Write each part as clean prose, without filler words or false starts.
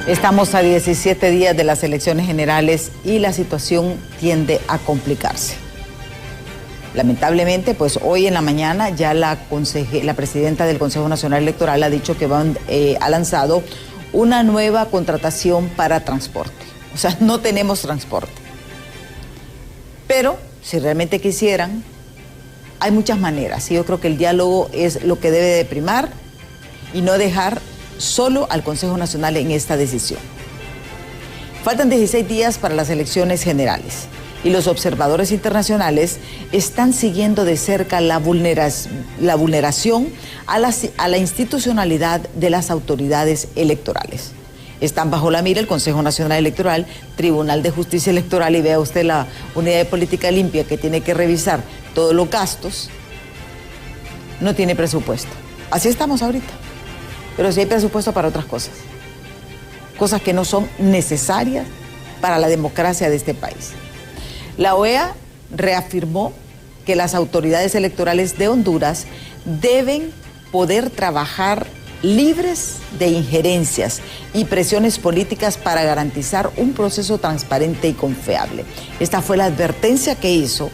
Estamos a 17 días de las elecciones generales y la situación tiende a complicarse. Lamentablemente, pues hoy en la mañana ya la presidenta del Consejo Nacional Electoral ha dicho que ha lanzado una nueva contratación para transporte. O sea, no tenemos transporte. Pero si realmente quisieran, hay muchas maneras. Y yo creo que el diálogo es lo que debe de primar y no dejar solo al Consejo Nacional en esta decisión. Faltan 16 días para las elecciones generales y los observadores internacionales están siguiendo de cerca la vulneración a la institucionalidad de las autoridades electorales. Están bajo la mira el Consejo Nacional Electoral, Tribunal de Justicia Electoral, y vea usted la Unidad de Política Limpia que tiene que revisar todos los gastos. No tiene presupuesto. Así estamos ahorita. Pero sí hay presupuesto para otras cosas. Cosas que no son necesarias para la democracia de este país. La OEA reafirmó que las autoridades electorales de Honduras deben poder trabajar libres de injerencias y presiones políticas para garantizar un proceso transparente y confiable. Esta fue la advertencia que hizo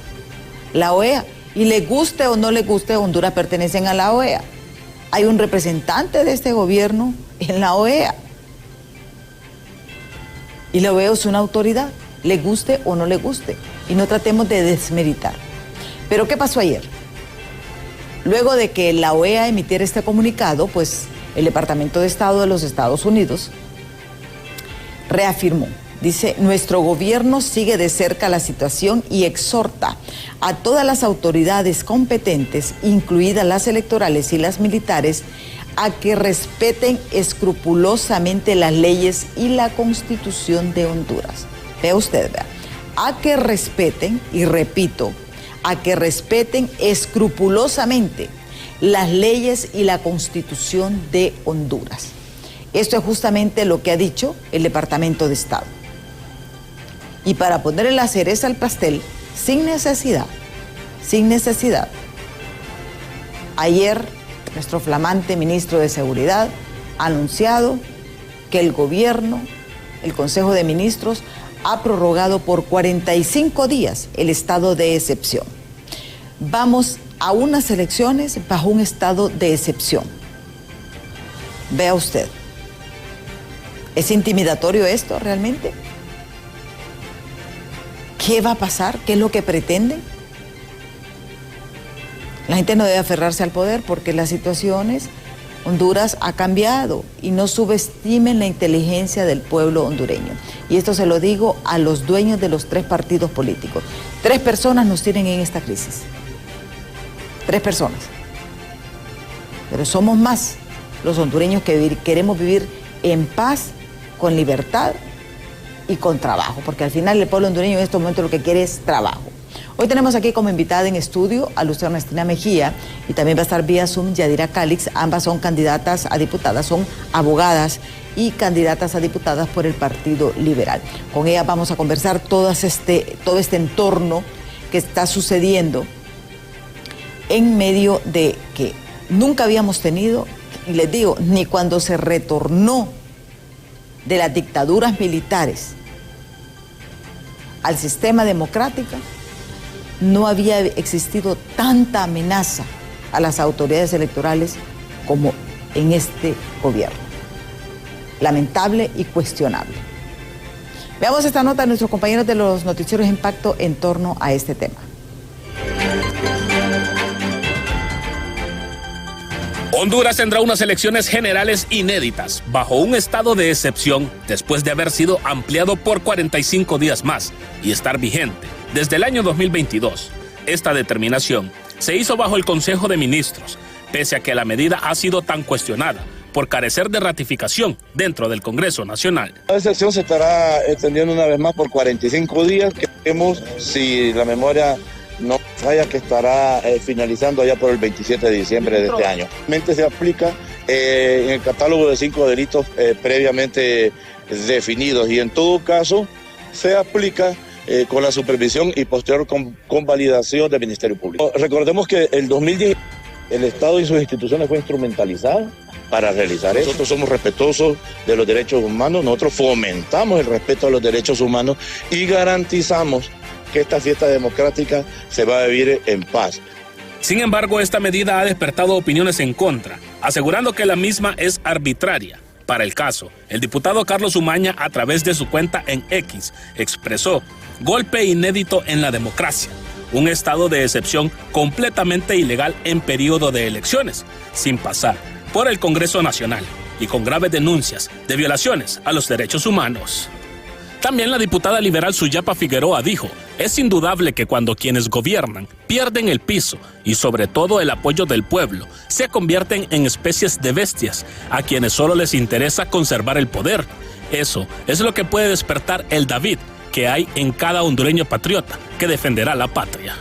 la OEA. Y le guste o no le guste, Honduras pertenecen a la OEA. Hay un representante de este gobierno en la OEA. Y la OEA es una autoridad, le guste o no le guste. Y no tratemos de desmeritar. Pero ¿qué pasó ayer? Luego de que la OEA emitiera este comunicado, pues el Departamento de Estado de los Estados Unidos reafirmó. Dice, nuestro gobierno sigue de cerca la situación y exhorta a todas las autoridades competentes, incluidas las electorales y las militares, a que respeten escrupulosamente las leyes y la Constitución de Honduras. Vea usted, vea. A que respeten, y repito, a que respeten escrupulosamente las leyes y la Constitución de Honduras. Esto es justamente lo que ha dicho el Departamento de Estado. Y para ponerle la cereza al pastel, sin necesidad, ayer nuestro flamante ministro de Seguridad ha anunciado que el gobierno, el Consejo de Ministros, ha prorrogado por 45 días el estado de excepción. Vamos a unas elecciones bajo un estado de excepción. Vea usted. ¿Es intimidatorio esto realmente? ¿Qué va a pasar? ¿Qué es lo que pretenden? La gente no debe aferrarse al poder porque las situaciones, Honduras ha cambiado, y no subestimen la inteligencia del pueblo hondureño. Y esto se lo digo a los dueños de los 3 partidos políticos. 3 personas nos tienen en esta crisis. 3 personas. Pero somos más los hondureños que queremos vivir en paz, con libertad y con trabajo, porque al final el pueblo hondureño en estos momentos lo que quiere es trabajo. Hoy tenemos aquí como invitada en estudio a Luz Ernestina Mejía, y también va a estar vía Zoom Yadira Calix. Ambas son candidatas a diputadas, son abogadas y candidatas a diputadas por el Partido Liberal. Con ellas vamos a conversar todo este entorno que está sucediendo en medio de que nunca habíamos tenido, y les digo, ni cuando se retornó de las dictaduras militares al sistema democrático, no había existido tanta amenaza a las autoridades electorales como en este gobierno. Lamentable y cuestionable. Veamos esta nota de nuestros compañeros de los noticieros Impacto en torno a este tema. Honduras tendrá unas elecciones generales inéditas, bajo un estado de excepción, después de haber sido ampliado por 45 días más y estar vigente desde el año 2022. Esta determinación se hizo bajo el Consejo de Ministros, pese a que la medida ha sido tan cuestionada por carecer de ratificación dentro del Congreso Nacional. La excepción se estará extendiendo una vez más por 45 días, que vemos, si la memoria no falla, que estará finalizando allá por el 27 de diciembre de este año. Realmente se aplica en el catálogo de 5 delitos previamente definidos, y en todo caso se aplica con la supervisión y posterior convalidación del Ministerio Público. Recordemos que el 2010 El Estado y sus instituciones fue instrumentalizado para realizar eso. Nosotros somos respetuosos de los derechos humanos, nosotros fomentamos el respeto a los derechos humanos y garantizamos que esta fiesta democrática se va a vivir en paz. Sin embargo, esta medida ha despertado opiniones en contra, asegurando que la misma es arbitraria. Para el caso, el diputado Carlos Umaña, a través de su cuenta en X, expresó: golpe inédito en la democracia, un estado de excepción completamente ilegal en periodo de elecciones, sin pasar por el Congreso Nacional y con graves denuncias de violaciones a los derechos humanos. También la diputada liberal Suyapa Figueroa dijo: es indudable que cuando quienes gobiernan pierden el piso y sobre todo el apoyo del pueblo, se convierten en especies de bestias a quienes solo les interesa conservar el poder. Eso es lo que puede despertar el David que hay en cada hondureño patriota que defenderá la patria.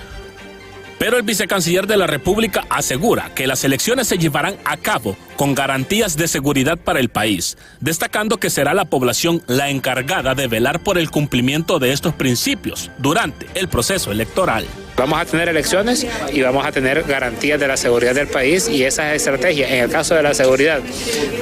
Pero el vicecanciller de la República asegura que las elecciones se llevarán a cabo con garantías de seguridad para el país, destacando que será la población la encargada de velar por el cumplimiento de estos principios durante el proceso electoral. Vamos a tener elecciones y vamos a tener garantías de la seguridad del país, y esa es estrategia. En el caso de la seguridad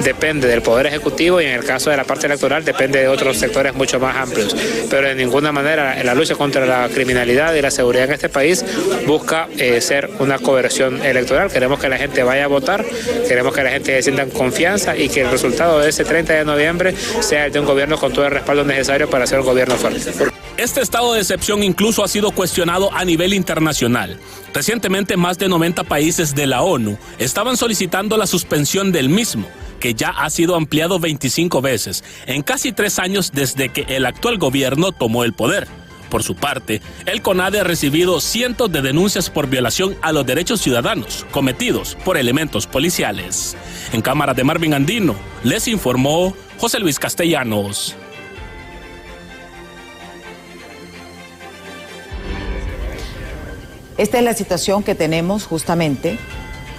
depende del Poder Ejecutivo y en el caso de la parte electoral depende de otros sectores mucho más amplios. Pero de ninguna manera la lucha contra la criminalidad y la seguridad en este país busca ser una coerción electoral. Queremos que la gente vaya a votar, queremos que la gente se sienta confianza y que el resultado de ese 30 de noviembre sea el de un gobierno con todo el respaldo necesario para ser un gobierno fuerte. Este estado de excepción incluso ha sido cuestionado a nivel internacional. Recientemente, más de 90 países de la ONU estaban solicitando la suspensión del mismo, que ya ha sido ampliado 25 veces en casi 3 años desde que el actual gobierno tomó el poder. Por su parte, el CONADE ha recibido cientos de denuncias por violación a los derechos ciudadanos cometidos por elementos policiales. En cámara de Marvin Andino, les informó José Luis Castellanos. Esta es la situación que tenemos justamente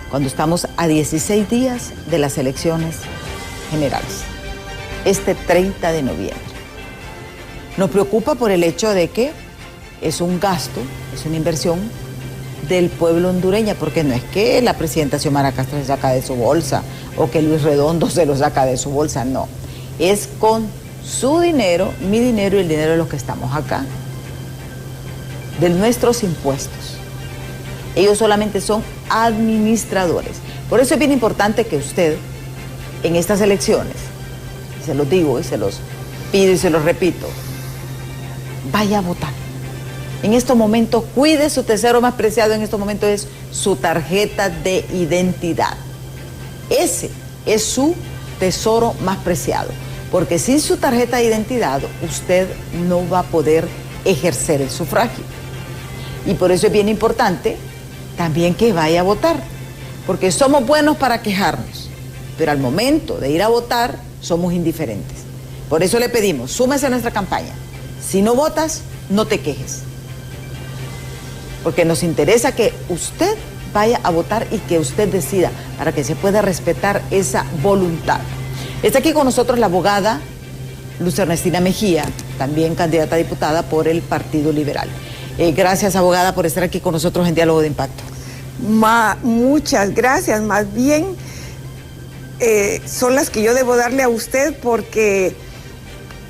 cuando estamos a 16 días de las elecciones generales, este 30 de noviembre. Nos preocupa por el hecho de que es un gasto, es una inversión del pueblo hondureño, porque no es que la presidenta Xiomara Castro se saca de su bolsa o que Luis Redondo se lo saca de su bolsa, no. Es con su dinero, mi dinero y el dinero de los que estamos acá, de nuestros impuestos. Ellos solamente son administradores. Por eso es bien importante que usted, en estas elecciones, se los digo y se los pido y se los repito, vaya a votar. En estos momentos, cuide su tesoro más preciado, en estos momentos es su tarjeta de identidad. Ese es su tesoro más preciado, porque sin su tarjeta de identidad, usted no va a poder ejercer el sufragio. Y por eso es bien importante también que vaya a votar, porque somos buenos para quejarnos, pero al momento de ir a votar somos indiferentes. Por eso le pedimos, súmese a nuestra campaña. Si no votas, no te quejes, porque nos interesa que usted vaya a votar y que usted decida, para que se pueda respetar esa voluntad. Está aquí con nosotros la abogada Luz Ernestina Mejía, también candidata a diputada por el Partido Liberal. Gracias, abogada, por estar aquí con nosotros en Diálogo de Impacto. Muchas gracias, más bien son las que yo debo darle a usted, porque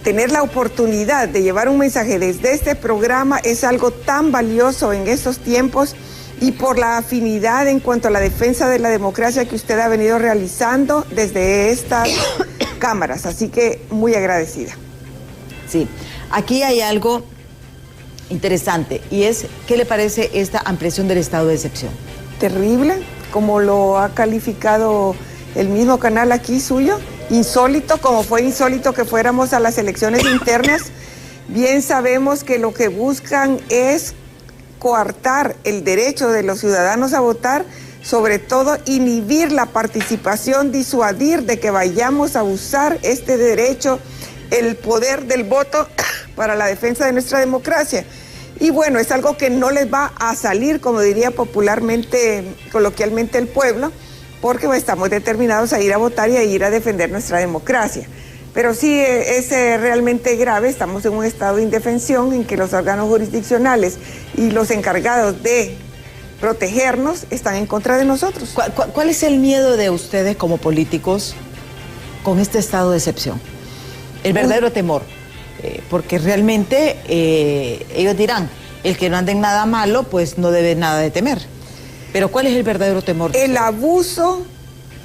tener la oportunidad de llevar un mensaje desde este programa es algo tan valioso en estos tiempos, y por la afinidad en cuanto a la defensa de la democracia que usted ha venido realizando desde estas cámaras, así que muy agradecida. Sí, aquí hay algo interesante, y es, ¿qué le parece esta ampliación del estado de excepción? Terrible, como lo ha calificado el mismo canal aquí suyo, insólito, como fue insólito que fuéramos a las elecciones internas. Bien sabemos que lo que buscan es coartar el derecho de los ciudadanos a votar, sobre todo inhibir la participación, disuadir de que vayamos a usar este derecho, el poder del voto para la defensa de nuestra democracia. Y bueno, es algo que no les va a salir, como diría popularmente, coloquialmente el pueblo, porque estamos determinados a ir a votar y a ir a defender nuestra democracia. Pero sí es realmente grave, estamos en un estado de indefensión en que los órganos jurisdiccionales y los encargados de protegernos, están en contra de nosotros. ¿Cuál es el miedo de ustedes como políticos con este estado de excepción? El verdadero temor, porque realmente ellos dirán, el que no ande en nada malo, pues no debe nada de temer. Pero ¿cuál es el verdadero temor? El abuso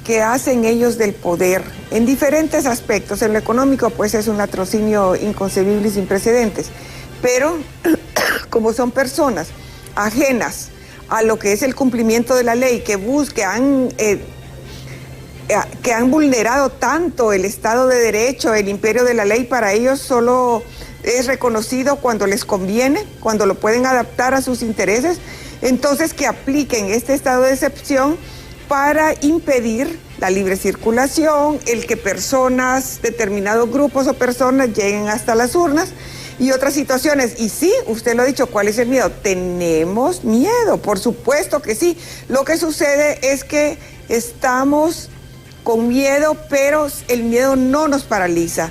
que hacen ellos del poder en diferentes aspectos. En lo económico, pues es un latrocinio inconcebible y sin precedentes. Pero como son personas ajenas a lo que es el cumplimiento de la ley, que han vulnerado tanto el Estado de Derecho, el imperio de la ley, para ellos solo es reconocido cuando les conviene, cuando lo pueden adaptar a sus intereses, entonces que apliquen este estado de excepción para impedir la libre circulación, el que personas, determinados grupos o personas lleguen hasta las urnas y otras situaciones. Y sí, usted lo ha dicho, ¿cuál es el miedo? Tenemos miedo, por supuesto que sí. Lo que sucede es que estamos con miedo, pero el miedo no nos paraliza.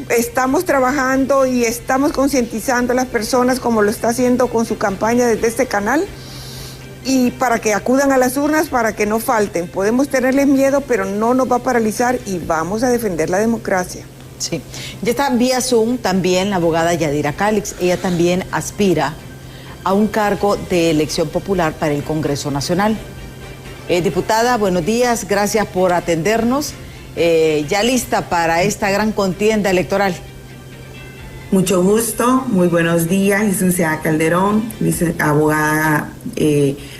Estamos trabajando y estamos concientizando a las personas, como lo está haciendo con su campaña desde este canal, y para que acudan a las urnas, para que no falten. Podemos tenerles miedo, pero no nos va a paralizar y vamos a defender la democracia. Sí. Ya está vía Zoom también la abogada Yadira Calix. Ella también aspira a un cargo de elección popular para el Congreso Nacional. Diputada, buenos días, gracias por atendernos. Ya lista para esta gran contienda electoral. Mucho gusto, muy buenos días, licenciada Calderón, abogada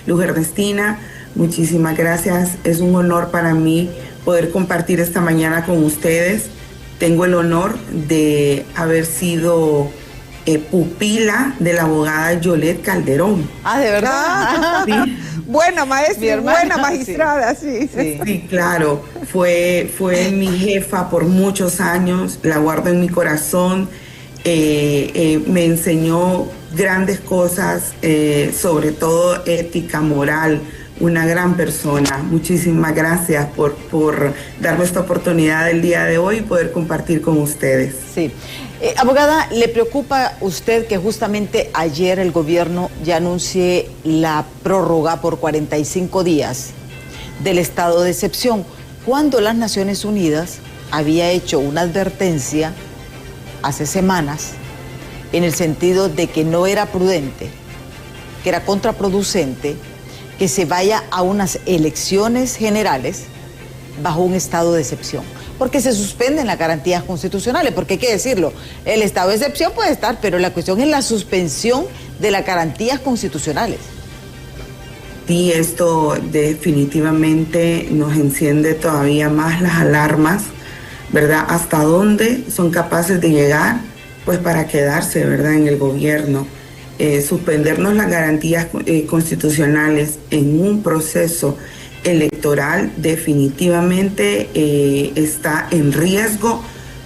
Luz Ernestina, muchísimas gracias. Es un honor para mí poder compartir esta mañana con ustedes. Tengo el honor de haber sido pupila de la abogada Yolette Calderón. Ah, ¿de verdad? Sí. Buena maestra, buena magistrada, sí. Sí, claro. Fue mi jefa por muchos años, la guardo en mi corazón. Me enseñó grandes cosas, sobre todo ética, moral, una gran persona. Muchísimas gracias por darme esta oportunidad el día de hoy y poder compartir con ustedes. Sí. Abogada, ¿le preocupa usted que justamente ayer el gobierno ya anuncie la prórroga por 45 días del estado de excepción, cuando las Naciones Unidas había hecho una advertencia hace semanas en el sentido de que no era prudente, que era contraproducente que se vaya a unas elecciones generales bajo un estado de excepción? Porque se suspenden las garantías constitucionales, porque hay que decirlo, el estado de excepción puede estar, pero la cuestión es la suspensión de las garantías constitucionales. Sí, esto definitivamente nos enciende todavía más las alarmas, ¿verdad? ¿Hasta dónde son capaces de llegar? Pues para quedarse, ¿verdad?, en el gobierno. Suspendernos las garantías constitucionales en un proceso electoral definitivamente está en riesgo,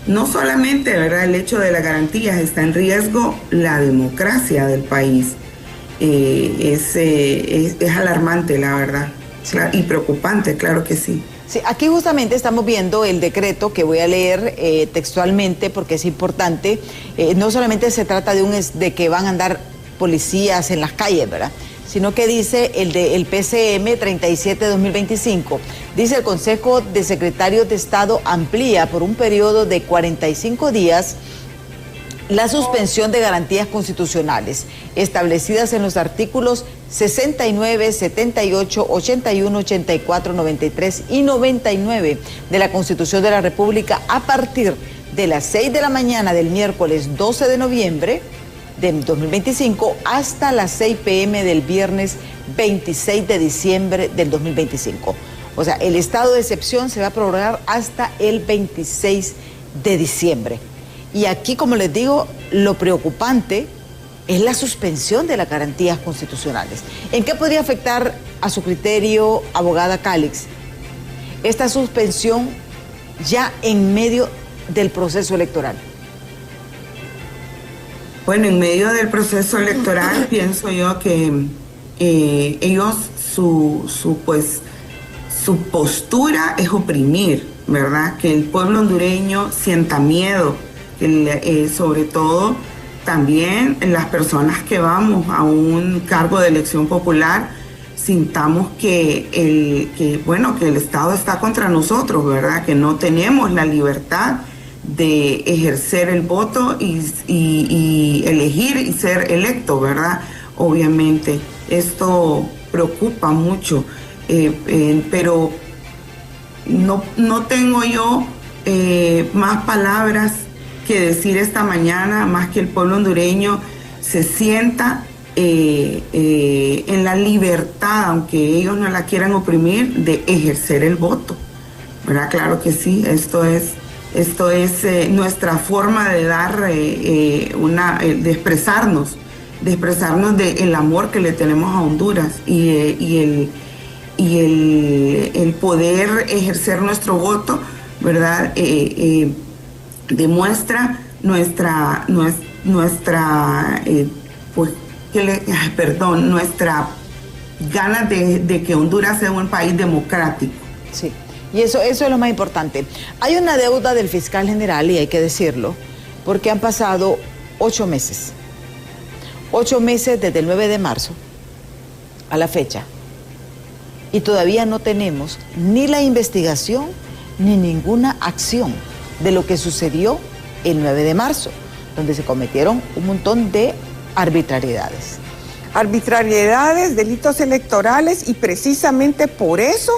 no solamente, ¿verdad?, el hecho de las garantías, está en riesgo la democracia del país. Es alarmante, la verdad, sí. Y preocupante, claro que sí. Sí, aquí justamente estamos viendo el decreto que voy a leer textualmente porque es importante. No solamente se trata de que van a andar policías en las calles, ¿verdad?, sino que dice el PCM 37-2025. Dice: el Consejo de Secretarios de Estado amplía por un periodo de 45 días la suspensión de garantías constitucionales establecidas en los artículos 69, 78, 81, 84, 93 y 99 de la Constitución de la República a partir de las 6 de la mañana del miércoles 12 de noviembre del 2025 hasta las 6 p.m. del viernes 26 de diciembre del 2025. O sea, el estado de excepción se va a prorrogar hasta el 26 de diciembre. Y aquí, como les digo, lo preocupante es la suspensión de las garantías constitucionales. ¿En qué podría afectar, a su criterio, abogada Calix, esta suspensión ya en medio del proceso electoral? Bueno, en medio del proceso electoral pienso yo que ellos, su postura es oprimir, ¿verdad? Que el pueblo hondureño sienta miedo, sobre todo también las personas que vamos a un cargo de elección popular, sintamos que el Estado está contra nosotros, ¿verdad? Que no tenemos la libertad de ejercer el voto y elegir y ser electo, ¿verdad? Obviamente, esto preocupa mucho, pero no tengo yo más palabras que decir esta mañana, más que el pueblo hondureño se sienta en la libertad, aunque ellos no la quieran oprimir, de ejercer el voto, ¿verdad? Claro que sí, esto es nuestra forma de dar de expresarnos del amor que le tenemos a Honduras y el poder ejercer nuestro voto, ¿verdad? Demuestra nuestra ganas de que Honduras sea un país democrático. Sí. Y eso es lo más importante. Hay una deuda del fiscal general, y hay que decirlo, porque han pasado 8 meses. 8 meses desde el 9 de marzo a la fecha. Y todavía no tenemos ni la investigación ni ninguna acción de lo que sucedió el 9 de marzo, donde se cometieron un montón de arbitrariedades. Arbitrariedades, delitos electorales, y precisamente por eso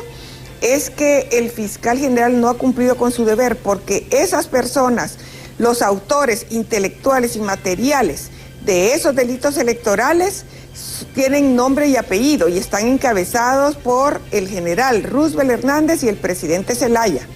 es que el fiscal general no ha cumplido con su deber, porque esas personas, los autores intelectuales y materiales de esos delitos electorales, tienen nombre y apellido y están encabezados por el general Roosevelt Hernández y el presidente Zelaya.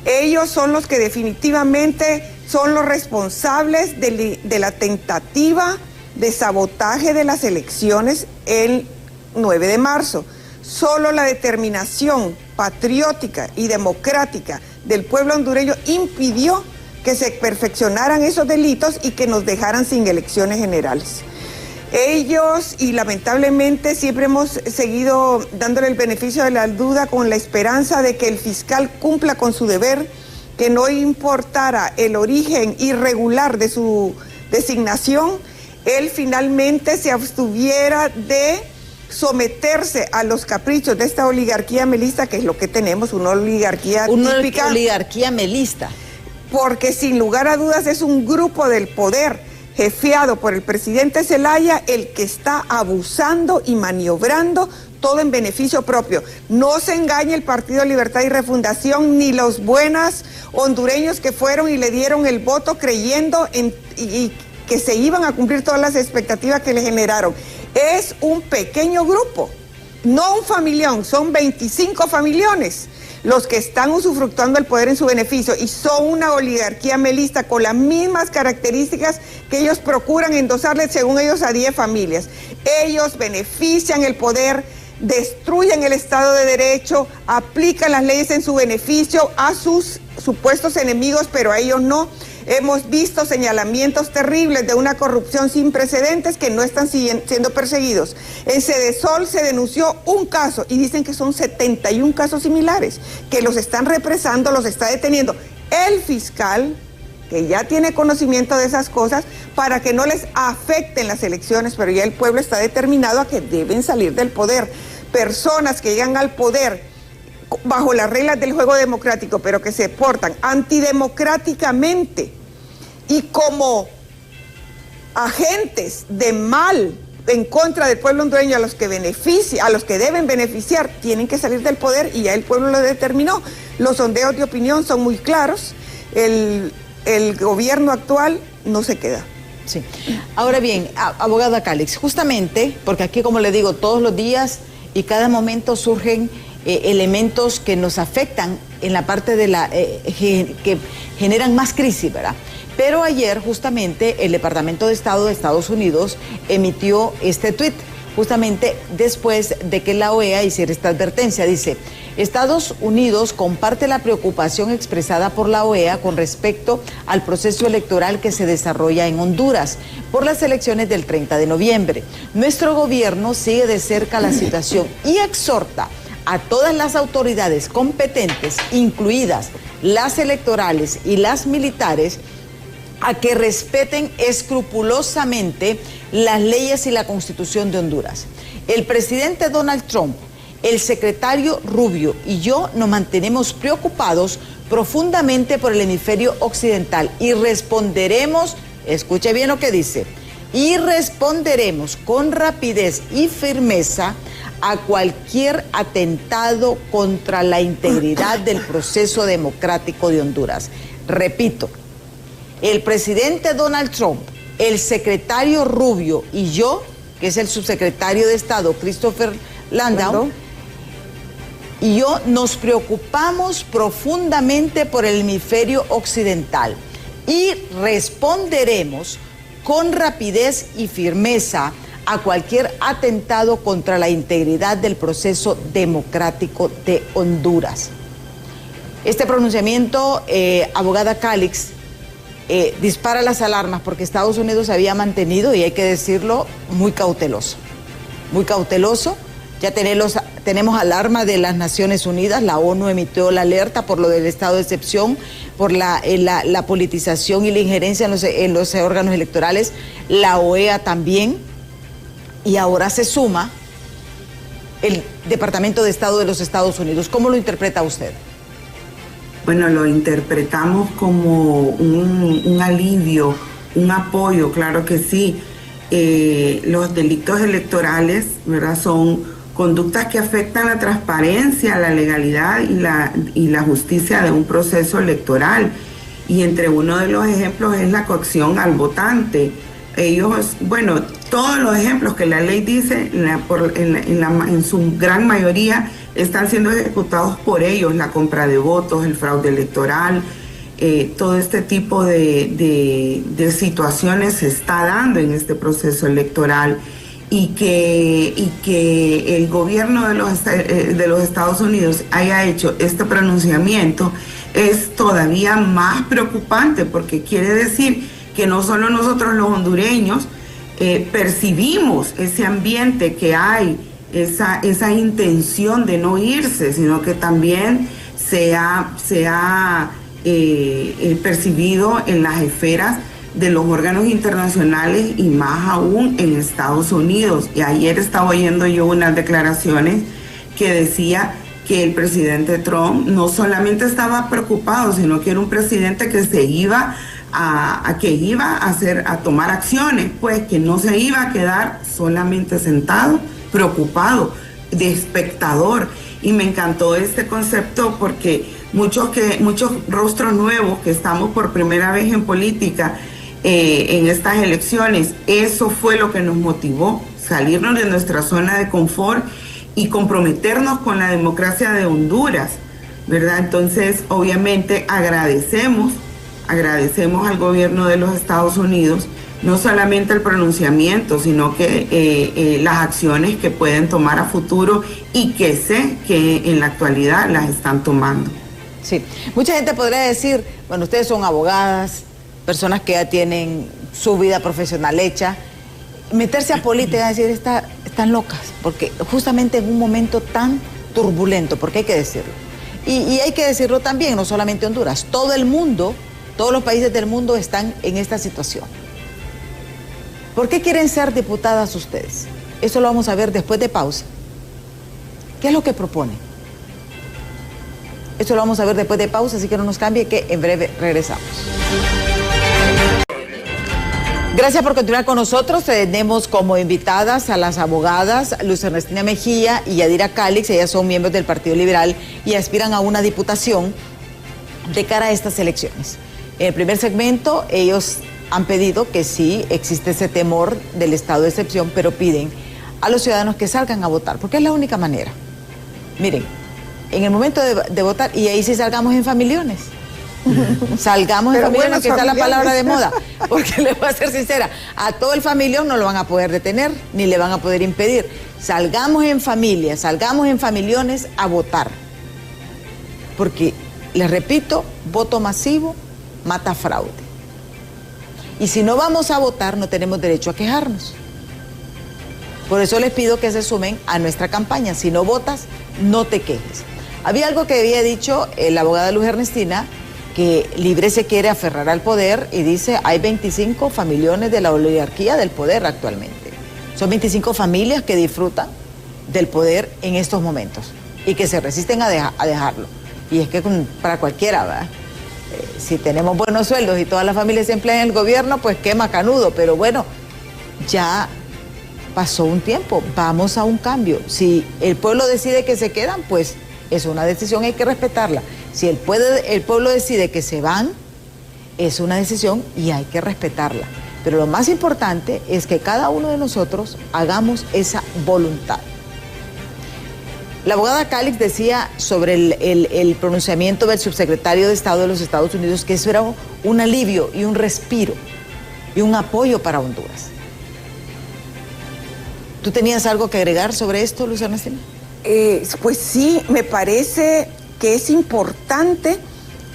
Ellos son los que definitivamente son los responsables de la tentativa de sabotaje de las elecciones el 9 de marzo. Solo la determinación patriótica y democrática del pueblo hondureño impidió que se perfeccionaran esos delitos y que nos dejaran sin elecciones generales. Ellos, y lamentablemente siempre hemos seguido dándole el beneficio de la duda con la esperanza de que el fiscal cumpla con su deber, que no importara el origen irregular de su designación, él finalmente se abstuviera de someterse a los caprichos de esta oligarquía melista, que es lo que tenemos, una oligarquía típica. Una oligarquía melista. Porque sin lugar a dudas es un grupo del poder jefeado por el presidente Zelaya el que está abusando y maniobrando todo en beneficio propio. No se engañe el Partido Libertad y Refundación ni los buenos hondureños que fueron y le dieron el voto creyendo y que se iban a cumplir todas las expectativas que le generaron. Es un pequeño grupo, no un familión, son 25 familiones los que están usufructuando el poder en su beneficio, y son una oligarquía melista con las mismas características que ellos procuran endosarle según ellos a 10 familias. Ellos benefician el poder, destruyen el Estado de Derecho, aplican las leyes en su beneficio a sus supuestos enemigos, pero a ellos no. Hemos visto señalamientos terribles de una corrupción sin precedentes que no están siendo perseguidos. En Cedesol se denunció un caso y dicen que son 71 casos similares, que los están represando, los está deteniendo el fiscal, que ya tiene conocimiento de esas cosas, para que no les afecten las elecciones, pero ya el pueblo está determinado a que deben salir del poder. Personas que llegan al poder bajo las reglas del juego democrático, pero que se portan antidemocráticamente y como agentes de mal en contra del pueblo hondureño, a los que deben beneficiar, tienen que salir del poder, y ya el pueblo lo determinó. Los sondeos de opinión son muy claros. El gobierno actual no se queda. Sí. Ahora bien, abogada Calix, justamente, porque aquí, como le digo, todos los días y cada momento surgen elementos que nos afectan en la parte de que generan más crisis, ¿verdad? Pero ayer justamente el Departamento de Estado de Estados Unidos emitió este tuit, justamente después de que la OEA hiciera esta advertencia. Dice: Estados Unidos comparte la preocupación expresada por la OEA con respecto al proceso electoral que se desarrolla en Honduras por las elecciones del 30 de noviembre. Nuestro gobierno sigue de cerca la situación y exhorta a todas las autoridades competentes, incluidas las electorales y las militares, a que respeten escrupulosamente las leyes y la Constitución de Honduras. El presidente Donald Trump, el secretario Rubio y yo nos mantenemos preocupados profundamente por el hemisferio occidental y responderemos, escuche bien lo que dice, y responderemos con rapidez y firmeza a cualquier atentado contra la integridad del proceso democrático de Honduras. Repito, el presidente Donald Trump, el secretario Rubio y yo, que es el subsecretario de Estado Christopher Landau, y yo nos preocupamos profundamente por el hemisferio occidental y responderemos con rapidez y firmeza a cualquier atentado contra la integridad del proceso democrático de Honduras. Este pronunciamiento, abogada Calix, dispara las alarmas porque Estados Unidos se había mantenido, y hay que decirlo, muy cauteloso. Muy cauteloso. Ya tenemos alarma de las Naciones Unidas, la ONU emitió la alerta por lo del estado de excepción, por la politización y la injerencia en los órganos electorales, la OEA también, y ahora se suma el Departamento de Estado de los Estados Unidos. ¿Cómo lo interpreta usted? Bueno, lo interpretamos como un alivio, un apoyo, claro que sí. Los delitos electorales, ¿verdad?, son conductas que afectan la transparencia, la legalidad y la justicia de un proceso electoral. Y entre uno de los ejemplos es la coacción al votante. Ellos, bueno, todos los ejemplos que la ley dice, en su gran mayoría, están siendo ejecutados por ellos: la compra de votos, el fraude electoral, todo este tipo de situaciones se está dando en este proceso electoral. Y que el gobierno de los Estados Unidos haya hecho este pronunciamiento es todavía más preocupante, porque quiere decir que no solo nosotros los hondureños percibimos ese ambiente que hay, esa intención de no irse, sino que también se ha percibido en las esferas de los órganos internacionales y más aún en Estados Unidos. Y ayer estaba oyendo yo unas declaraciones que decía que el presidente Trump no solamente estaba preocupado, sino que era un presidente que se iba a tomar acciones, pues que no se iba a quedar solamente sentado, preocupado, de espectador. Y me encantó este concepto porque muchos rostros nuevos que estamos por primera vez en política, en estas elecciones, eso fue lo que nos motivó, salirnos de nuestra zona de confort y comprometernos con la democracia de Honduras, ¿verdad? Entonces, obviamente, agradecemos al gobierno de los Estados Unidos, no solamente el pronunciamiento, sino que las acciones que pueden tomar a futuro y que sé que en la actualidad las están tomando. Sí, mucha gente podría decir, bueno, ustedes son abogadas, personas que ya tienen su vida profesional hecha, meterse a política y decir, están locas, porque justamente en un momento tan turbulento, porque hay que decirlo, y hay que decirlo también, no solamente Honduras, todo el mundo, todos los países del mundo están en esta situación. ¿Por qué quieren ser diputadas ustedes? Eso lo vamos a ver después de pausa. ¿Qué es lo que proponen? Eso lo vamos a ver después de pausa, así que no nos cambie, que en breve regresamos. Gracias por continuar con nosotros. Tenemos como invitadas a las abogadas Luz Ernestina Mejía y Yadira Calix. Ellas son miembros del Partido Liberal y aspiran a una diputación de cara a estas elecciones. En el primer segmento, ellos han pedido que sí existe ese temor del estado de excepción, pero piden a los ciudadanos que salgan a votar, porque es la única manera. Miren, en el momento de votar, y ahí sí salgamos en familiones. Salgamos en familiones, que está la palabra de moda, porque les voy a ser sincera, a todo el familión no lo van a poder detener, ni le van a poder impedir. Salgamos en familia, salgamos en familiones a votar. Porque, les repito, voto masivo mata fraude. Y si no vamos a votar, no tenemos derecho a quejarnos. Por eso les pido que se sumen a nuestra campaña. Si no votas, no te quejes. Había algo que había dicho la abogada Luz Ernestina, que Libre se quiere aferrar al poder y dice, hay 25 familiones de la oligarquía del poder actualmente. Son 25 familias que disfrutan del poder en estos momentos y que se resisten a dejarlo. Y es que para cualquiera, ¿verdad? Si tenemos buenos sueldos y todas las familias se emplean en el gobierno, pues qué macanudo. Pero bueno, ya pasó un tiempo, vamos a un cambio. Si el pueblo decide que se quedan, pues es una decisión, hay que respetarla. Si el pueblo decide que se van, es una decisión y hay que respetarla. Pero lo más importante es que cada uno de nosotros hagamos esa voluntad. La abogada Calix decía sobre el pronunciamiento del subsecretario de Estado de los Estados Unidos que eso era un alivio y un respiro y un apoyo para Honduras. ¿Tú tenías algo que agregar sobre esto, Luz Ernestina? Pues sí, me parece que es importante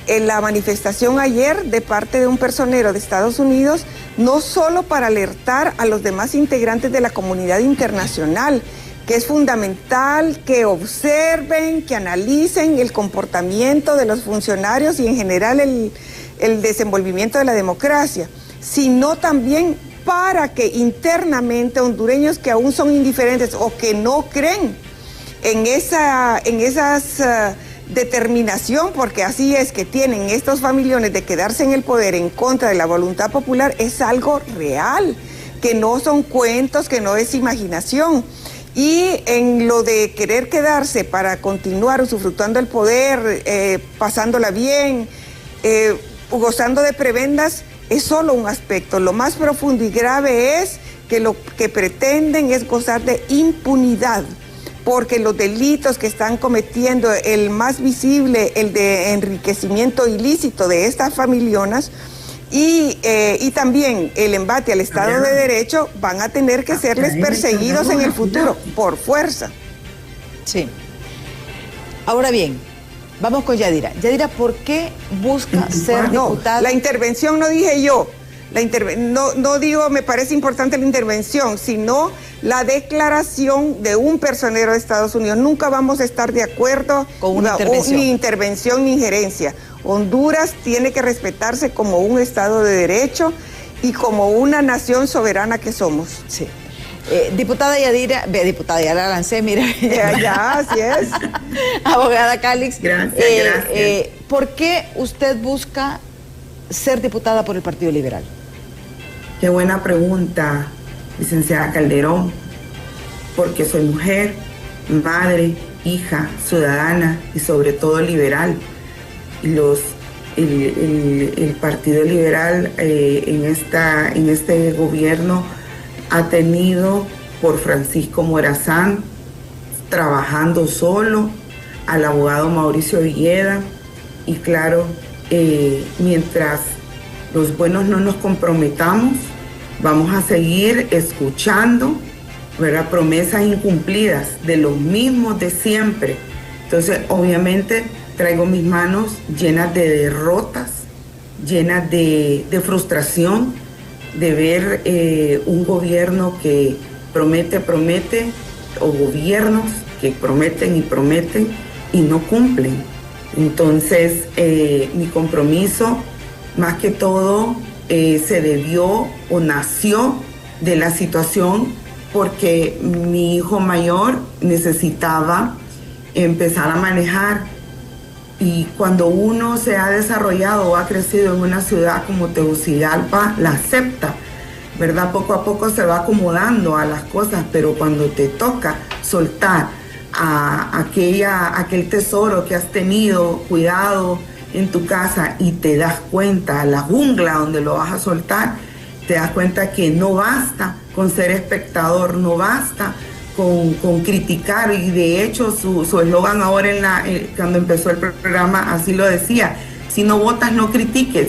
la manifestación ayer de parte de un personero de Estados Unidos, no solo para alertar a los demás integrantes de la comunidad internacional, que es fundamental que observen, que analicen el comportamiento de los funcionarios y en general el desenvolvimiento de la democracia, sino también para que internamente hondureños que aún son indiferentes o que no creen en esas determinación, porque así es que tienen estos familiones de quedarse en el poder en contra de la voluntad popular, es algo real, que no son cuentos, que no es imaginación. Y en lo de querer quedarse para continuar usufructuando el poder, pasándola bien, gozando de prebendas, es solo un aspecto. Lo más profundo y grave es que lo que pretenden es gozar de impunidad, porque los delitos que están cometiendo, el más visible, el de enriquecimiento ilícito de estas familionas, y también el embate al Estado de Derecho, van a tener que serles perseguidos en el futuro, por fuerza. Sí. Ahora bien, vamos con Yadira. Yadira, ¿por qué busca ser diputada? La intervención no dije yo. No digo, me parece importante la intervención, sino la declaración de un personero de Estados Unidos. Nunca vamos a estar de acuerdo con una intervención. Ni intervención ni injerencia. Honduras tiene que respetarse como un Estado de Derecho y como una nación soberana que somos. Sí. Diputada Yadira, ya la lancé, mira. Ya, así es. Abogada Calix. Gracias. ¿Por qué usted busca ser diputada por el Partido Liberal? Qué buena pregunta, licenciada Calderón, porque soy mujer, madre, hija, ciudadana y sobre todo liberal. El Partido Liberal en este gobierno ha tenido por Francisco Morazán trabajando solo, al abogado Mauricio Villeda, y claro, mientras los buenos no nos comprometamos, vamos a seguir escuchando, ¿verdad?, promesas incumplidas de los mismos de siempre. Entonces, obviamente, traigo mis manos llenas de derrotas, llenas de frustración, de ver un gobierno que promete, o gobiernos que prometen y no cumplen. Entonces, mi compromiso, más que todo, se debió o nació de la situación porque mi hijo mayor necesitaba empezar a manejar, y cuando uno se ha desarrollado o ha crecido en una ciudad como Tegucigalpa, la acepta, ¿verdad? Poco a poco se va acomodando a las cosas, pero cuando te toca soltar aquel tesoro que has tenido cuidado en tu casa y te das cuenta, la jungla donde lo vas a soltar, te das cuenta que no basta con ser espectador, no basta con criticar, y de hecho su eslogan ahora cuando empezó el programa así lo decía: si no votas, no critiques.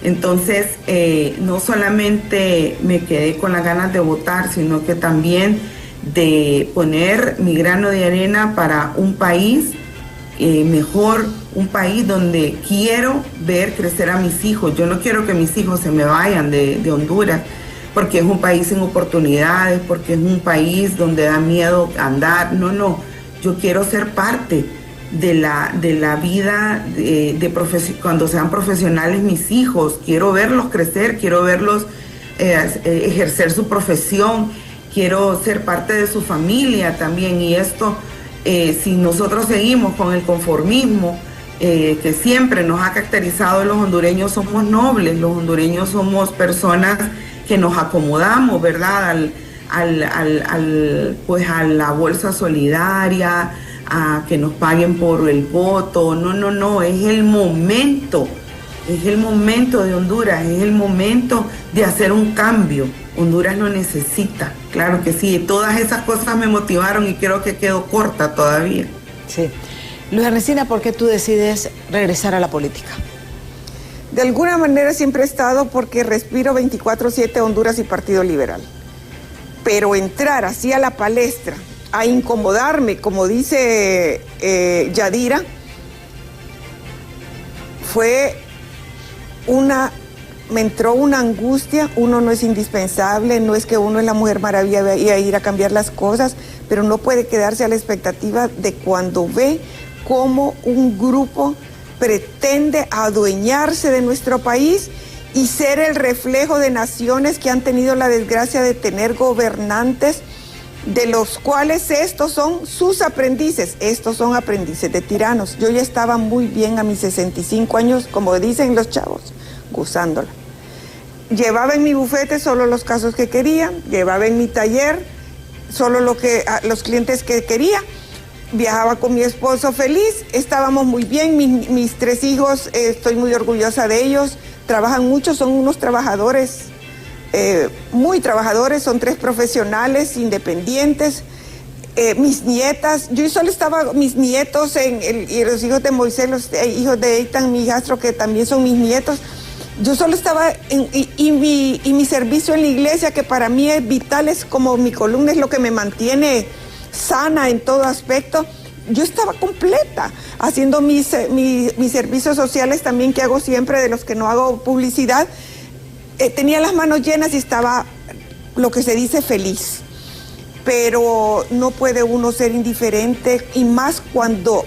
Entonces, no solamente me quedé con las ganas de votar, sino que también de poner mi grano de arena para un país mejor, un país donde quiero ver crecer a mis hijos. Yo no quiero que mis hijos se me vayan de Honduras, porque es un país sin oportunidades, porque es un país donde da miedo andar. No, yo quiero ser parte de la vida cuando sean profesionales mis hijos. Quiero verlos crecer, quiero verlos ejercer su profesión, quiero ser parte de su familia también, y esto, si nosotros seguimos con el conformismo que siempre nos ha caracterizado, los hondureños somos nobles, los hondureños somos personas que nos acomodamos, ¿verdad?, pues a la bolsa solidaria, a que nos paguen por el voto. No, es el momento de Honduras, es el momento de hacer un cambio. Honduras lo necesita, claro que sí. Todas esas cosas me motivaron y creo que quedo corta todavía. Sí. Luz Ernestina, ¿por qué tú decides regresar a la política? De alguna manera siempre he estado porque respiro 24/7 Honduras y Partido Liberal. Pero entrar así a la palestra, a incomodarme, como dice Yadira, me entró una angustia. Uno no es indispensable, no es que uno es la Mujer Maravilla y a ir a cambiar las cosas, pero no puede quedarse a la expectativa de cuando ve cómo un grupo pretende adueñarse de nuestro país y ser el reflejo de naciones que han tenido la desgracia de tener gobernantes de los cuales estos son sus aprendices, estos son aprendices de tiranos. Yo ya estaba muy bien a mis 65 años, como dicen los chavos, gozándola. Llevaba en mi bufete solo los casos que quería, llevaba en mi taller solo los clientes que quería, viajaba con mi esposo feliz, estábamos muy bien, mis 3 hijos, estoy muy orgullosa de ellos, trabajan mucho, son unos trabajadores, muy trabajadores, son 3 profesionales independientes. Mis nietas, yo solo estaba, mis nietos y los hijos de Moisés, los hijos de Eitan, mi hijastro, que también son mis nietos. Yo solo estaba y mi servicio en la iglesia, que para mí es vital, es como mi columna, es lo que me mantiene sana en todo aspecto. Yo estaba completa, haciendo mis servicios sociales también, que hago siempre, de los que no hago publicidad. Tenía las manos llenas y estaba, lo que se dice, feliz. Pero no puede uno ser indiferente, y más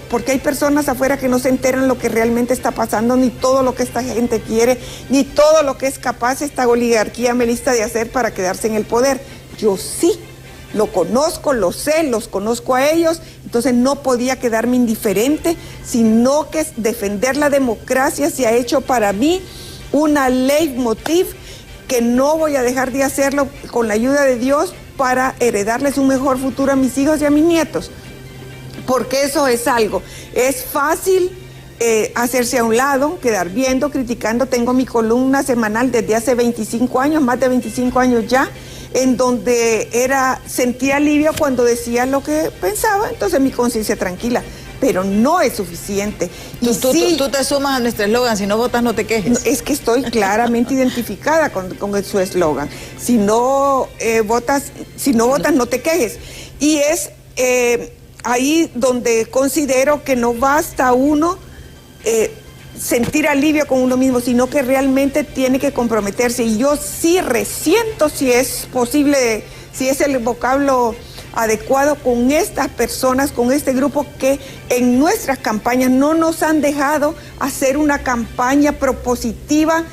porque hay personas afuera que no se enteran lo que realmente está pasando, ni todo lo que esta gente quiere, ni todo lo que es capaz esta oligarquía melista de hacer para quedarse en el poder. Yo sí lo conozco, lo sé, los conozco a ellos, entonces no podía quedarme indiferente, sino que defender la democracia se ha hecho para mí una leitmotiv, que no voy a dejar de hacerlo con la ayuda de Dios, para heredarles un mejor futuro a mis hijos y a mis nietos. Porque eso es algo. Es fácil hacerse a un lado, quedar viendo, criticando. Tengo mi columna semanal desde hace 25 años, más de 25 años ya, en donde sentía alivio cuando decía lo que pensaba, entonces mi conciencia tranquila. Pero no es suficiente. Tú te sumas a nuestro eslogan: si no votas, no te quejes. Es que estoy claramente identificada con su eslogan. Si no votas, no te quejes. Y es ahí donde considero que no basta uno sentir alivio con uno mismo, sino que realmente tiene que comprometerse. Y yo sí resiento, si es posible, si es el vocablo adecuado, con estas personas, con este grupo que en nuestras campañas no nos han dejado hacer una campaña propositiva,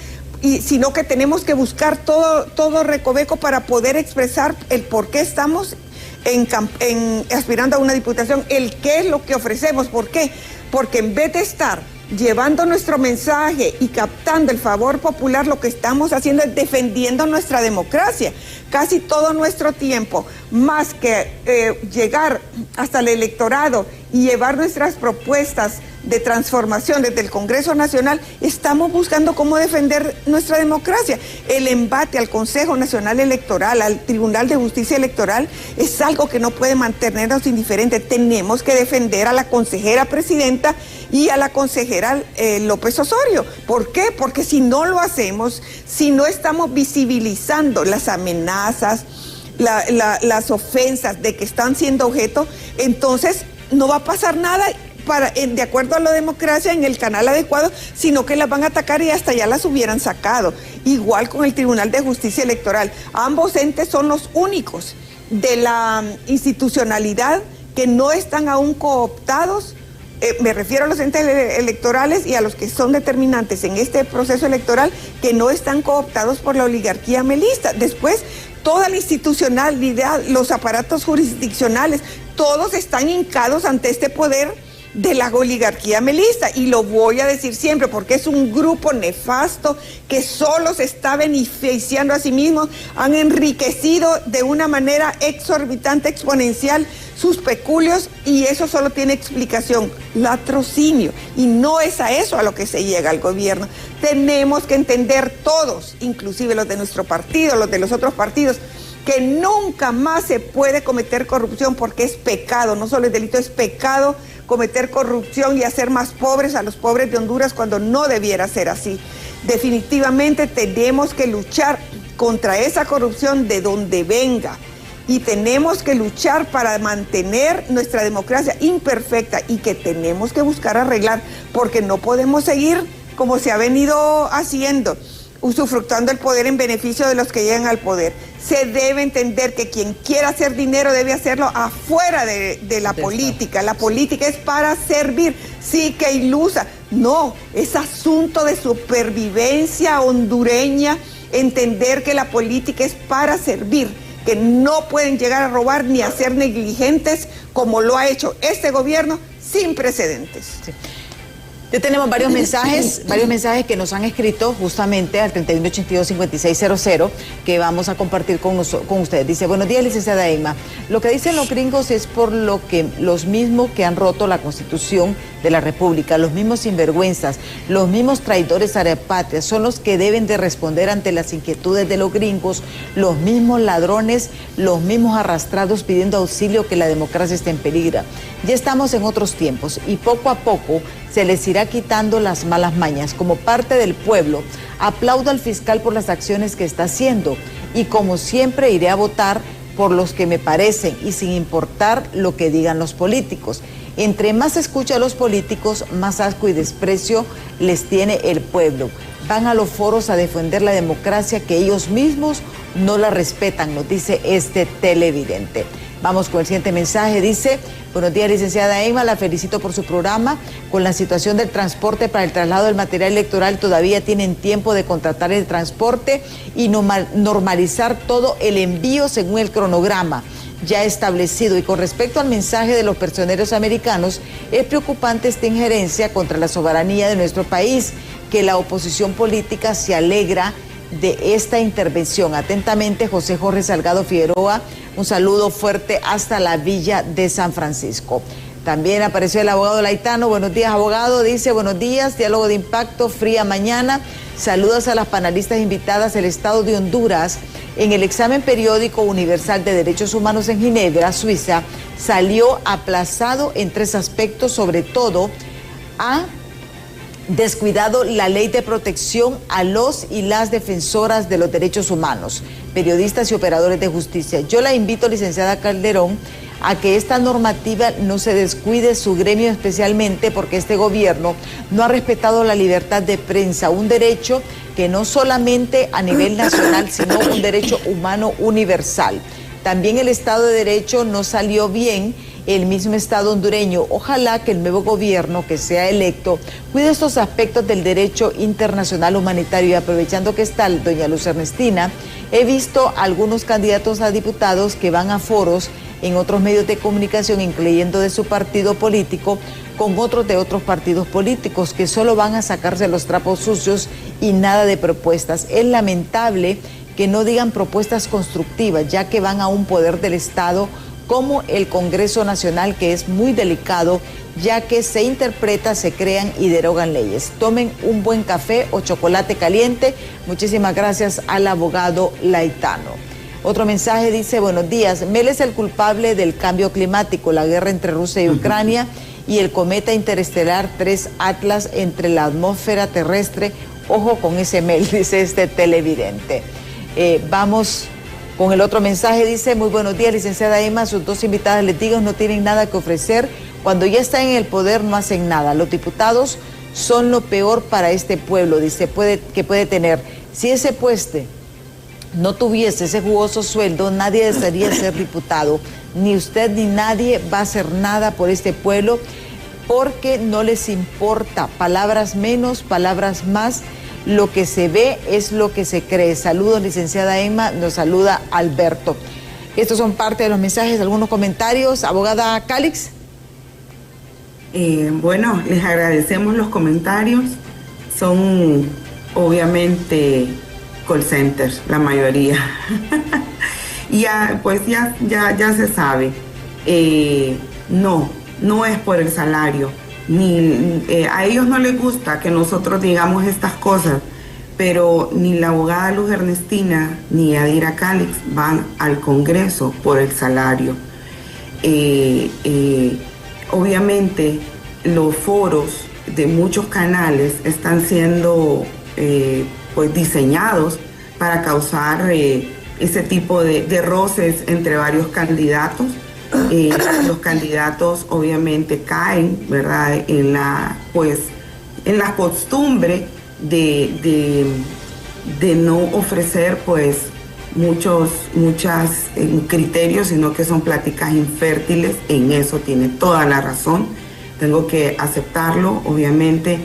sino que tenemos que buscar todo recoveco para poder expresar el por qué estamos aspirando a una diputación, el qué es lo que ofrecemos. ¿Por qué? Porque en vez de estar llevando nuestro mensaje y captando el favor popular, lo que estamos haciendo es defendiendo nuestra democracia. Casi todo nuestro tiempo, más que llegar hasta el electorado y llevar nuestras propuestas de transformación desde el Congreso Nacional, estamos buscando cómo defender nuestra democracia. El embate al Consejo Nacional Electoral, al Tribunal de Justicia Electoral, es algo que no puede mantenernos indiferentes. Tenemos que defender a la consejera presidenta y a la consejera López Osorio. ¿Por qué? Porque si no lo hacemos, si no estamos visibilizando las amenazas, las ofensas de que están siendo objeto, entonces no va a pasar nada de acuerdo a la democracia en el canal adecuado, sino que las van a atacar y hasta ya las hubieran sacado. Igual con el Tribunal de Justicia Electoral. Ambos entes son los únicos de la institucionalidad que no están aún cooptados. Me refiero a los entes electorales y a los que son determinantes en este proceso electoral, que no están cooptados por la oligarquía melista. Después, toda la institucionalidad, los aparatos jurisdiccionales, todos están hincados ante este poder de la oligarquía melista, y lo voy a decir siempre porque es un grupo nefasto que solo se está beneficiando a sí mismo, han enriquecido de una manera exorbitante, exponencial sus peculios, y eso solo tiene explicación: latrocinio, y no es a eso a lo que se llega al gobierno. Tenemos que entender todos, inclusive los de nuestro partido, los de los otros partidos, que nunca más se puede cometer corrupción, porque es pecado, no solo es delito, es pecado cometer corrupción y hacer más pobres a los pobres de Honduras cuando no debiera ser así. Definitivamente tenemos que luchar contra esa corrupción de donde venga, y tenemos que luchar para mantener nuestra democracia imperfecta, y que tenemos que buscar arreglar, porque no podemos seguir como se ha venido haciendo, usufructuando el poder en beneficio de los que llegan al poder. Se debe entender que quien quiera hacer dinero debe hacerlo afuera de la política. La política es para servir, sí, que ilusa. No, es asunto de supervivencia hondureña, entender que la política es para servir, que no pueden llegar a robar ni a ser negligentes como lo ha hecho este gobierno sin precedentes. Sí. Ya tenemos varios mensajes que nos han escrito justamente al 3182-5600 que vamos a compartir con ustedes. Dice: buenos días, licenciada Emma. Lo que dicen los gringos es por lo que los mismos que han roto la Constitución de la República, los mismos sinvergüenzas, los mismos traidores a la patria, son los que deben de responder ante las inquietudes de los gringos, los mismos ladrones, los mismos arrastrados pidiendo auxilio, que la democracia está en peligro. Ya estamos en otros tiempos y poco a poco se les irá quitando las malas mañas. Como parte del pueblo, aplaudo al fiscal por las acciones que está haciendo, y como siempre iré a votar por los que me parecen y sin importar lo que digan los políticos. Entre más escucha a los políticos, más asco y desprecio les tiene el pueblo. Van a los foros a defender la democracia que ellos mismos no la respetan, nos dice este televidente. Vamos con el siguiente mensaje. Dice: buenos días, licenciada Emma, la felicito por su programa. Con la situación del transporte para el traslado del material electoral, todavía tienen tiempo de contratar el transporte y normalizar todo el envío según el cronograma ya establecido. Y con respecto al mensaje de los personeros americanos, es preocupante esta injerencia contra la soberanía de nuestro país, que la oposición política se alegra de esta intervención. Atentamente, José Jorge Salgado Figueroa. Un saludo fuerte hasta la Villa de San Francisco. También apareció el abogado Laitano. Buenos días, abogado. Dice: buenos días, diálogo de impacto, fría mañana. Saludos a las panelistas invitadas. El Estado de Honduras, en el examen periódico universal de derechos humanos en Ginebra, Suiza, salió aplazado en 3 aspectos. Sobre todo, ha descuidado la ley de protección a los y las defensoras de los derechos humanos, periodistas y operadores de justicia. Yo la invito, licenciada Calderón, a que esta normativa no se descuide su gremio, especialmente porque este gobierno no ha respetado la libertad de prensa, un derecho que no solamente a nivel nacional, sino un derecho humano universal. También el Estado de Derecho no salió bien, el mismo Estado hondureño. Ojalá que el nuevo gobierno que sea electo cuide estos aspectos del derecho internacional humanitario. Y aprovechando que está doña Luz Ernestina, he visto algunos candidatos a diputados que van a foros en otros medios de comunicación, incluyendo de su partido político, con otros de otros partidos políticos, que solo van a sacarse los trapos sucios y nada de propuestas. Es lamentable que no digan propuestas constructivas, ya que van a un poder del Estado como el Congreso Nacional, que es muy delicado, ya que se interpreta, se crean y derogan leyes. Tomen un buen café o chocolate caliente. Muchísimas gracias al abogado Laitano. Otro mensaje dice: buenos días, Mel es el culpable del cambio climático, la guerra entre Rusia y Ucrania y el cometa interestelar 3 Atlas entre la atmósfera terrestre. Ojo con ese Mel, dice este televidente. Vamos con el otro mensaje. Dice: muy buenos días, licenciada Emma, sus 2 invitadas, les digo, no tienen nada que ofrecer. Cuando ya están en el poder no hacen nada. Los diputados son lo peor para este pueblo, dice, que puede tener. Si ese puesto no tuviese ese jugoso sueldo, nadie desearía ser diputado. Ni usted ni nadie va a hacer nada por este pueblo, porque no les importa. Palabras menos, palabras más. lo que se ve es lo que se cree. Saludos, licenciada Emma, nos saluda Alberto. Estos son parte de los mensajes, algunos comentarios. Abogada Calix. Bueno, les agradecemos los comentarios. Son obviamente call centers, la mayoría. Pues ya se sabe. No es por el salario. A ellos no les gusta que nosotros digamos estas cosas, pero ni la abogada Luz Ernestina ni Yadira Calix van al Congreso por el salario. Obviamente los foros de muchos canales están siendo pues diseñados para causar ese tipo de roces entre varios candidatos. Los candidatos obviamente caen, ¿verdad?, en la costumbre de no ofrecer pues muchos criterios, sino que son pláticas infértiles. En eso tiene toda la razón, tengo que aceptarlo. Obviamente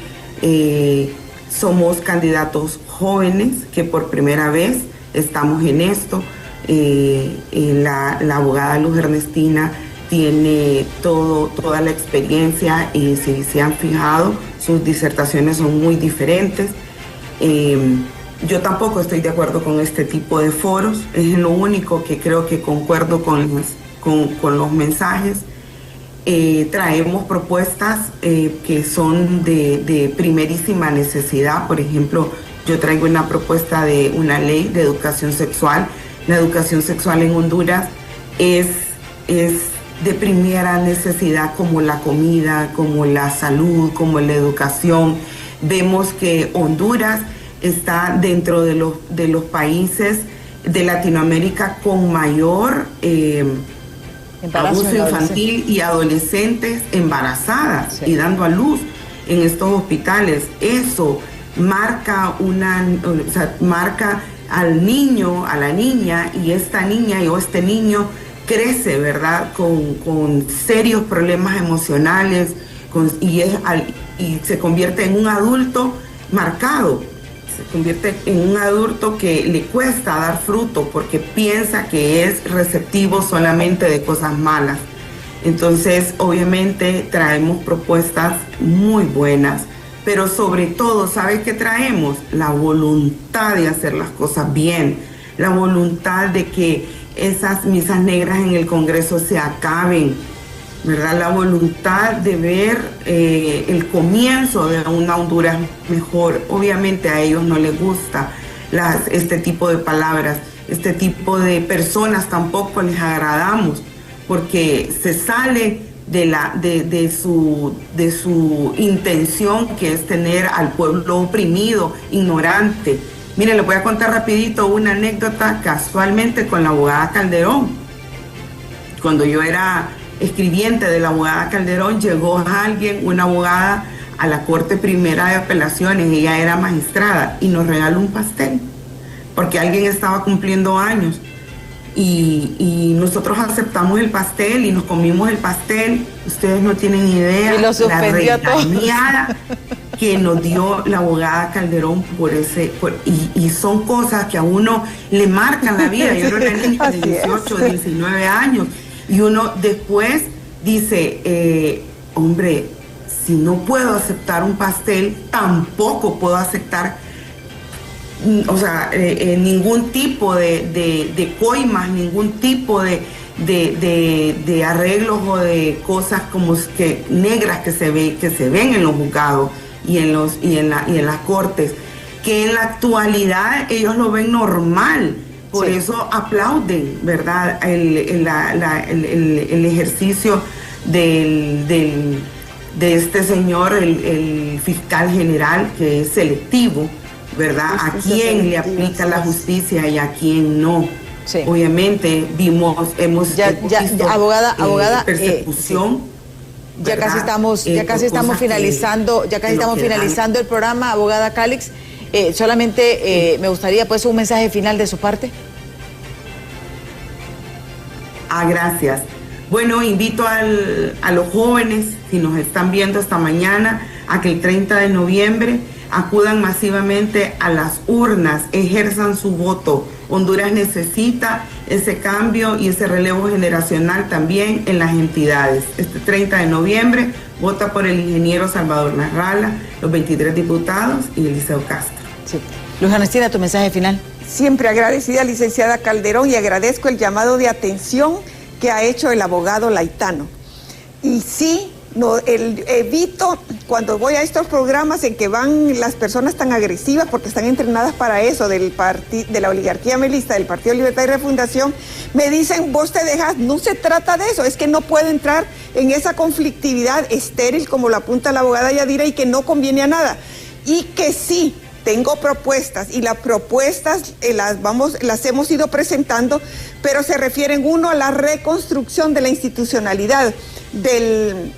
somos candidatos jóvenes que por primera vez estamos en esto. La abogada Luz Ernestina tiene toda la experiencia y si se han fijado, sus disertaciones son muy diferentes. Yo tampoco estoy de acuerdo con este tipo de foros, es lo único que creo que concuerdo con los mensajes. Traemos propuestas que son de primerísima necesidad. Por ejemplo, yo traigo una propuesta de una ley de educación sexual. La educación sexual en Honduras es de primera necesidad, como la comida, como la salud, como la educación. Vemos que Honduras está dentro de los países de Latinoamérica con mayor abuso infantil y adolescentes embarazadas, sí, y dando a luz en estos hospitales. Eso marca marca al niño, a la niña, y esta niña o este niño crece, ¿verdad?, con serios problemas emocionales y se convierte en un adulto marcado, se convierte en un adulto que le cuesta dar fruto porque piensa que es receptivo solamente de cosas malas. Entonces, obviamente, traemos propuestas muy buenas, pero sobre todo, ¿sabes qué traemos? La voluntad de hacer las cosas bien, la voluntad de que esas misas negras en el Congreso se acaben, ¿verdad? La voluntad de ver el comienzo de una Honduras mejor. Obviamente a ellos no les gusta este tipo de palabras, este tipo de personas tampoco les agradamos, porque se sale de su intención, que es tener al pueblo oprimido, ignorante. Miren, les voy a contar rapidito una anécdota casualmente con la abogada Calderón. Cuando yo era escribiente de la abogada Calderón, llegó una abogada a la Corte Primera de Apelaciones, ella era magistrada, y nos regaló un pastel, porque alguien estaba cumpliendo años. Y nosotros aceptamos el pastel y nos comimos el pastel. Ustedes no tienen idea y lo suspendió la regañada que nos dio la abogada Calderón y son cosas que a uno le marcan la vida. Yo era una niña de 18, 19 años y uno después dice, hombre, si no puedo aceptar un pastel, tampoco puedo aceptar ningún tipo de coimas, ningún tipo de arreglos o de cosas como que negras que se ven en los juzgados y en las cortes, que en la actualidad ellos lo ven normal. Por sí, eso aplauden, ¿verdad?, el ejercicio de este señor, el fiscal general, que es selectivo, ¿verdad? A quién le aplica la justicia y a quién no. Sí. Obviamente hemos visto abogada, persecución. Sí. Ya casi estamos finalizando el programa, abogada Calix. Solamente me gustaría pues un mensaje final de su parte. Gracias. Bueno, invito a los jóvenes, si nos están viendo esta mañana, a que el 30 de noviembre acudan masivamente a las urnas, ejerzan su voto. Honduras necesita ese cambio y ese relevo generacional también en las entidades. Este 30 de noviembre vota por el ingeniero Salvador Narrala, los 23 diputados y Eliseo Castro. Sí. Luz Ernestina, tu mensaje final. Siempre agradecida, licenciada Calderón, y agradezco el llamado de atención que ha hecho el abogado Laitano. Y sí, evito cuando voy a estos programas en que van las personas tan agresivas, porque están entrenadas para eso, de la oligarquía melista, del Partido Libertad y Refundación, me dicen, vos te dejas, no se trata de eso, es que no puedo entrar en esa conflictividad estéril, como lo apunta la abogada Yadira, y que no conviene a nada. Y que sí, tengo propuestas, y las propuestas las hemos ido presentando, pero se refieren, uno, a la reconstrucción de la institucionalidad del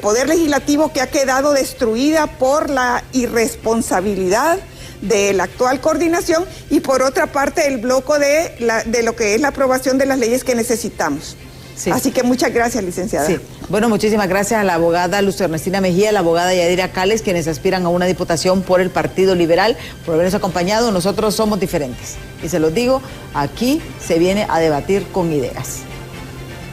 Poder Legislativo, que ha quedado destruida por la irresponsabilidad de la actual coordinación, y por otra parte el bloque de lo que es la aprobación de las leyes que necesitamos. Sí. Así que muchas gracias, licenciada. Sí. Bueno, muchísimas gracias a la abogada Luz Ernestina Mejía, a la abogada Yadira Cales, quienes aspiran a una diputación por el Partido Liberal, por habernos acompañado. Nosotros somos diferentes. Y se los digo, aquí se viene a debatir con ideas.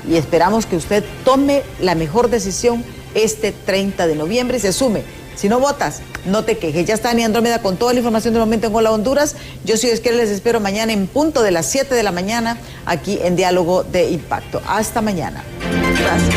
Y esperamos que usted tome la mejor decisión este 30 de noviembre y se sume. Si no votas, no te quejes. Ya está Ani Andrómeda con toda la información del momento en Hola Honduras. Yo, si Dios quiere, les espero mañana en punto de las 7 de la mañana aquí en Diálogo de Impacto. Hasta mañana. Gracias.